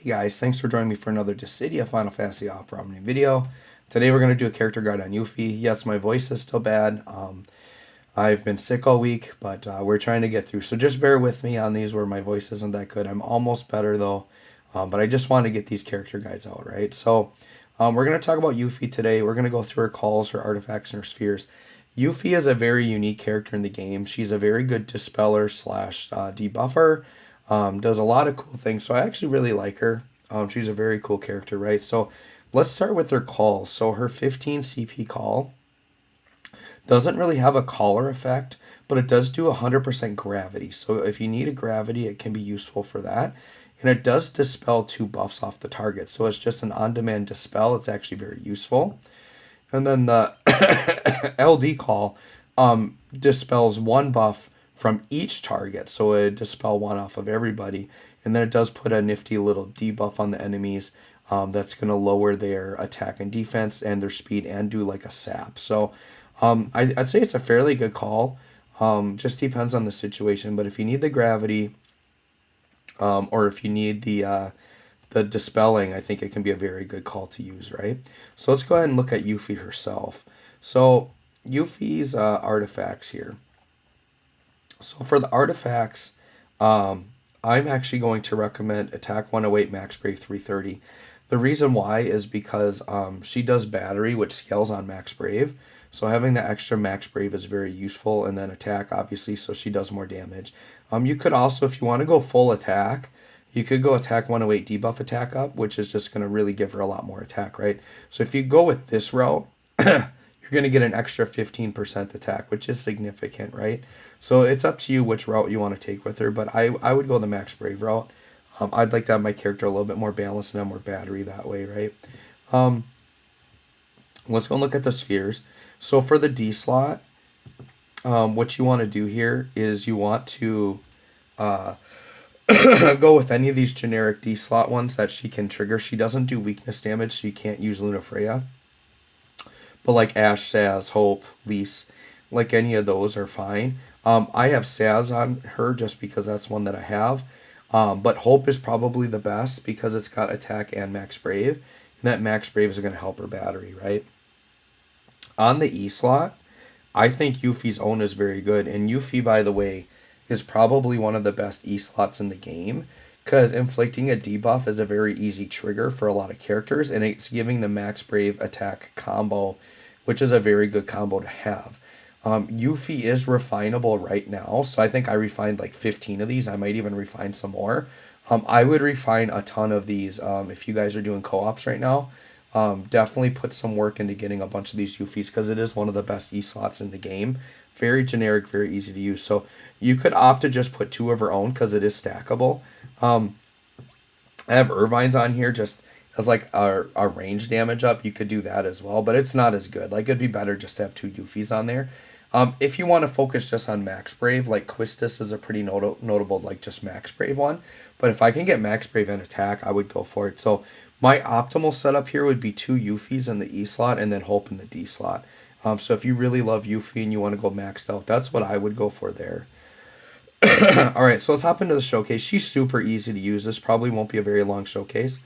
Hey guys, thanks for joining me for another Dissidia Final Fantasy Opera Omni video. Today we're going to do a character guide on Yuffie. Yes, my voice is still bad. I've been sick all week, but we're trying to get through. So just bear with me on these where my voice isn't that good. I'm almost better though, but I just want to get these character guides out, right? So we're going to talk about Yuffie today. We're going to go through her calls, her artifacts, and her spheres. Yuffie is a very unique character in the game. She's a very good dispeller slash debuffer. Does a lot of cool things. So I actually really like her. She's a very cool character, right? So let's start with her calls. So her 15 CP call doesn't really have a caller effect, but it does do 100% gravity. So if you need a gravity, it can be useful for that. And it does dispel 2 buffs off the target. So it's just an on-demand dispel. It's actually very useful. And then the LD call dispels 1 buff from each target. So it dispel 1 off of everybody. And then it does put a nifty little debuff on the enemies that's going to lower their attack and defense and their speed and do like a sap. So I'd say it's a fairly good call. Just depends on the situation. But if you need the gravity or if you need the dispelling, I think it can be a very good call to use, right? So let's go ahead and look at Yuffie herself. So Yuffie's artifacts here. So for the artifacts, I'm actually going to recommend Attack 108, Max Brave 330. The reason why is because she does battery, which scales on Max Brave. So having the extra Max Brave is very useful, and then attack, obviously, so she does more damage. You could also, if you want to go full attack, you could go Attack 108 debuff attack up, which is just going to really give her a lot more attack, right? So if you go with this route, you're going to get an extra 15% attack, which is significant, right? So it's up to you which route you want to take with her, but I would go the Max Brave route. I'd like to have my character a little bit more balanced and have more battery that way, right? Let's go and look at the spheres. So for the D slot, what you want to do here is you want to go with any of these generic D slot ones that she can trigger. She doesn't do weakness damage, so you can't use Luna Freya. But like Ash, Saz, Hope, Lise, like any of those are fine. I have Saz on her just because that's one that I have. But Hope is probably the best because it's got attack and Max Brave. And that Max Brave is going to help her battery, right? On the E slot, I think Yuffie's own is very good. And Yuffie, by the way, is probably one of the best E slots in the game. Because inflicting a debuff is a very easy trigger for a lot of characters. And it's giving the Max Brave attack combo, which is a very good combo to have. Yuffie is refinable right now, so I think I refined like 15 of these. I might even refine some more. I would refine a ton of these if you guys are doing co-ops right now. Definitely put some work into getting a bunch of these Yuffies because it is one of the best E-slots in the game. Very generic, very easy to use. So you could opt to just put 2 of her own because it is stackable. I have Irvine's on here just as like a range damage up. You could do that as well, but it's not as good. Like it'd be better just to have 2 Yuffies on there. If you want to focus just on Max Brave, like Quistis is a pretty notable like just Max Brave one. But if I can get Max Brave and attack, I would go for it. So my optimal setup here would be 2 Yuffies in the E slot and then Hope in the D slot. So if you really love Yuffie and you want to go maxed out, that's what I would go for there. All right, so let's hop into the showcase. She's super easy to use. This probably won't be a very long showcase.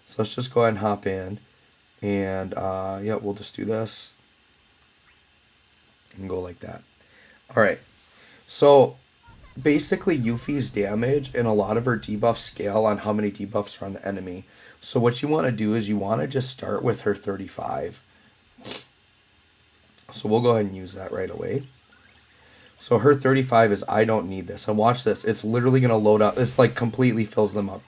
So let's just go ahead and hop in. And yeah, we'll just do this. And go like that. All right. So basically Yuffie's damage and a lot of her debuffs scale on how many debuffs are on the enemy. So what you want to do is you want to just start with her 35. So we'll go ahead and use that right away. So her 35 is I don't need this. And watch this. It's literally going to load up. It's like completely fills them up.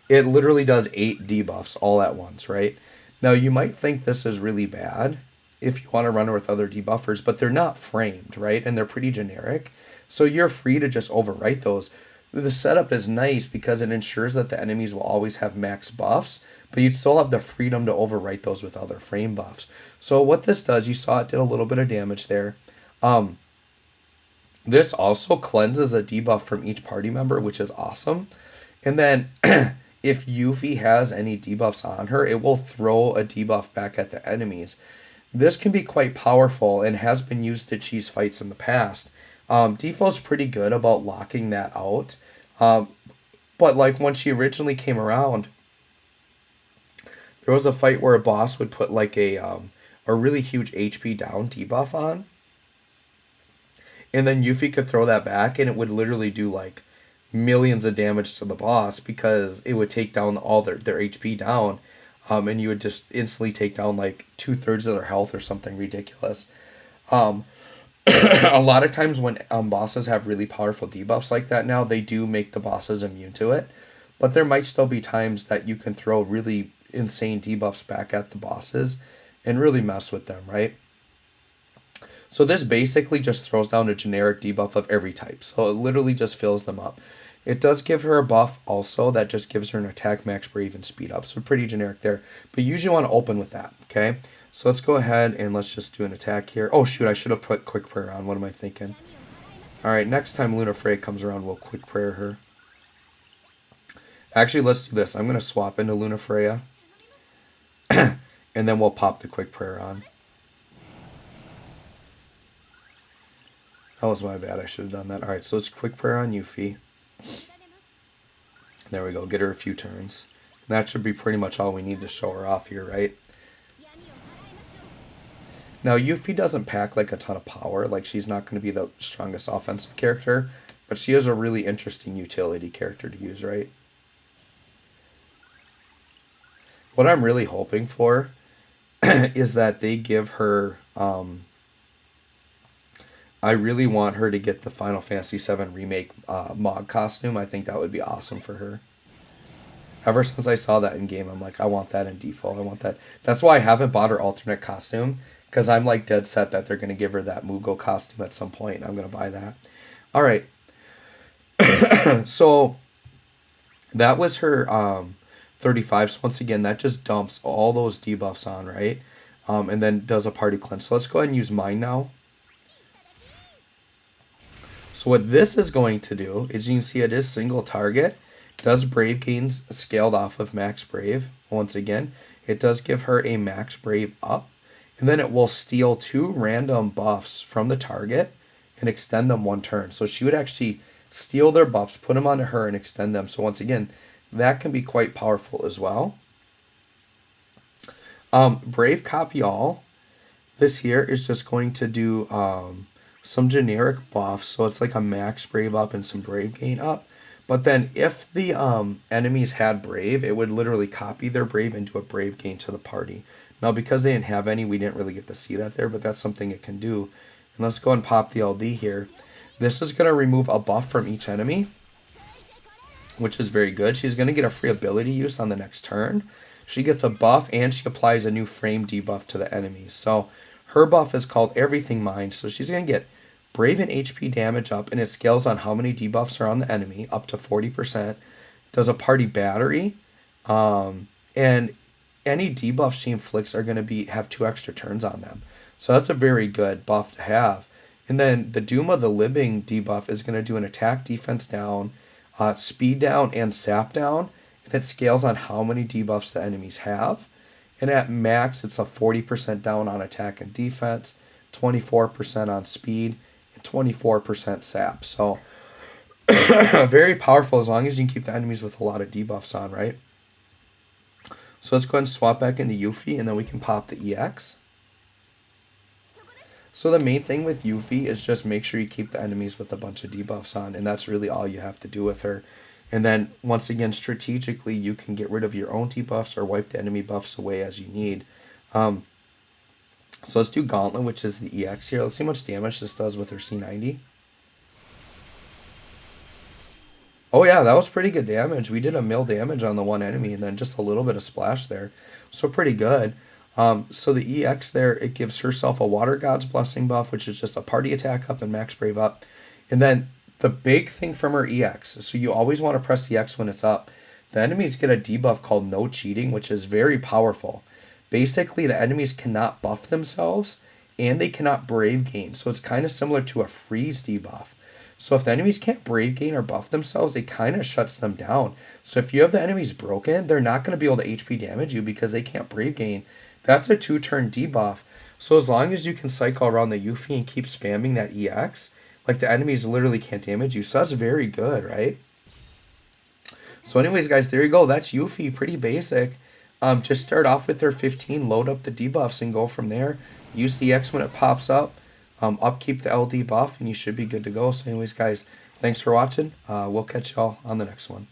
It literally does 8 debuffs all at once, right? Now you might think this is really bad if you want to run her with other debuffers, but they're not framed, right? And they're pretty generic. So you're free to just overwrite those. The setup is nice because it ensures that the enemies will always have max buffs, but you'd still have the freedom to overwrite those with other frame buffs. So what this does, you saw it did a little bit of damage there. This also cleanses a debuff from each party member, which is awesome. And then if Yuffie has any debuffs on her, it will throw a debuff back at the enemies. This can be quite powerful and has been used to cheese fights in the past. Default's pretty good about locking that out. But like when she originally came around, There was a fight where a boss would put like a really huge HP down debuff on, and then Yuffie could throw that back, and it would literally do like millions of damage to the boss because it would take down all their HP down, and you would just instantly take down like 2/3 of their health or something ridiculous. Um, a lot of times when bosses have really powerful debuffs like that now, they do make the bosses immune to it, but there might still be times that you can throw really insane debuffs back at the bosses and really mess with them, right? So this basically just throws down a generic debuff of every type. So it literally just fills them up. It does give her a buff also that just gives her an attack, max, brave, and speed up. So pretty generic there. But you usually want to open with that, okay? So let's go ahead and let's just do an attack here. Oh shoot, I should have put Quick Prayer on. What am I thinking? Alright, next time Luna Freya comes around, we'll Quick Prayer her. Actually, let's do this. I'm going to swap into Luna Freya. And then we'll pop the Quick Prayer on. That was my bad. I should have done that. Alright, so let's Quick Prayer on Yuffie. There we go. Get her a few turns. And that should be pretty much all we need to show her off here, right? Now, Yuffie doesn't pack like a ton of power. Like, she's not going to be the strongest offensive character. But she is a really interesting utility character to use, right? What I'm really hoping for is that they give her... I really want her to get the Final Fantasy VII Remake mod costume. I think that would be awesome for her. Ever since I saw that in game, I'm like, I want that in default. I want that. That's why I haven't bought her alternate costume, because I'm like dead set that they're going to give her that Mugo costume at some point. I'm going to buy that. All right. So that was her 35. So once again, that just dumps all those debuffs on, right? And then does a party cleanse. So let's go ahead and use mine now. So what this is going to do is, you can see it is single target. Does Brave gains scaled off of Max Brave. Once again, it does give her a Max Brave up. And then it will steal 2 random buffs from the target and extend them 1 turn. So she would actually steal their buffs, put them onto her, and extend them. So once again, that can be quite powerful as well. Brave Copy All. This here is just going to do... some generic buffs, so it's like a max brave up and some brave gain up. But then if the enemies had brave, it would literally copy their brave into a brave gain to the party. Now, because they didn't have any, we didn't really get to see that there, but that's something it can do. And let's go and pop the LD here. This is going to remove a buff from each enemy, which is very good. She's going to get a free ability use on the next turn. She gets a buff, and she applies a new frame debuff to the enemies. So her buff is called Everything Mind, so she's going to get Brave and HP damage up, and it scales on how many debuffs are on the enemy, up to 40%. Does a party battery, and any debuffs she inflicts are going to have 2 extra turns on them. So that's a very good buff to have. And then the Doom of the Living debuff is going to do an attack, defense down, speed down, and sap down, and it scales on how many debuffs the enemies have. And at max, it's a 40% down on attack and defense, 24% on speed, and 24% sap. So, very powerful as long as you can keep the enemies with a lot of debuffs on, right? So let's go ahead and swap back into Yuffie, and then we can pop the EX. So the main thing with Yuffie is just make sure you keep the enemies with a bunch of debuffs on, and that's really all you have to do with her. And then, once again, strategically, you can get rid of your own debuffs or wipe the enemy buffs away as you need. So let's do Gauntlet, which is the EX here. Let's see how much damage this does with her C90. Oh yeah, that was pretty good damage. We did a mil damage on the one enemy, and then just a little bit of splash there. So pretty good. So the EX there, it gives herself a Water God's Blessing buff, which is just a party attack up and max brave up. And then the big thing from her EX, so you always want to press the X when it's up. The enemies get a debuff called No Cheating, which is very powerful. Basically, the enemies cannot buff themselves, and they cannot brave gain. So it's kind of similar to a freeze debuff. So if the enemies can't brave gain or buff themselves, it kind of shuts them down. So if you have the enemies broken, they're not going to be able to HP damage you because they can't brave gain. That's a 2-turn debuff. So as long as you can cycle around the Yuffie and keep spamming that EX, like the enemies literally can't damage you. So that's very good, right? So anyways, guys, there you go. That's Yuffie. Pretty basic. Just start off with their 15, load up the debuffs, and go from there. Use the X when it pops up. Upkeep the LD buff, and you should be good to go. So anyways, guys, thanks for watching. We'll catch y'all on the next one.